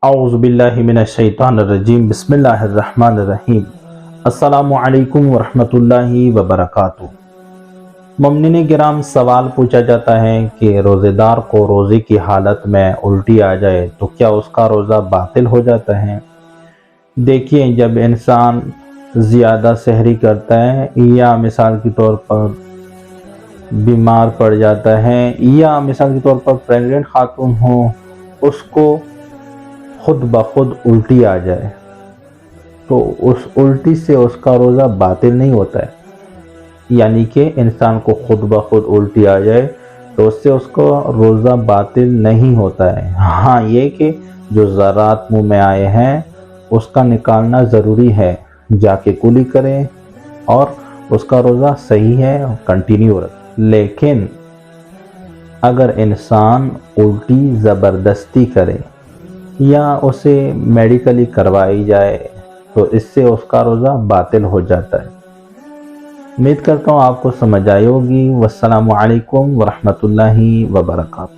اعوذ باللہ من الشیطان الرجیم، بسم اللہ الرحمن الرحیم۔ السلام علیکم ورحمۃ اللہ وبرکاتہ۔ ممنون کرام، سوال پوچھا جاتا ہے کہ روزے دار کو روزے کی حالت میں الٹی آ جائے تو کیا اس کا روزہ باطل ہو جاتا ہے؟ دیکھیے، جب انسان زیادہ سحری کرتا ہے یا مثال کے طور پر بیمار پڑ جاتا ہے یا مثال کے طور پر پریگننٹ خاتون ہو، اس کو خود بخود الٹی آ جائے تو اس الٹی سے اس کا روزہ باطل نہیں ہوتا ہے۔ یعنی کہ انسان کو خود بخود الٹی آ جائے تو اس سے اس کا روزہ باطل نہیں ہوتا ہے۔ ہاں، یہ کہ جو ذرات منہ میں آئے ہیں اس کا نکالنا ضروری ہے، جا کے کلی کریں اور اس کا روزہ صحیح ہے، کنٹینیو رکھیں۔ لیکن اگر انسان الٹی زبردستی کرے یا اسے میڈیکلی کروائی جائے تو اس سے اس کا روزہ باطل ہو جاتا ہے۔ امید کرتا ہوں آپ کو سمجھ آئی ہوگی۔ والسلام علیکم ورحمۃ اللہ وبرکاتہ۔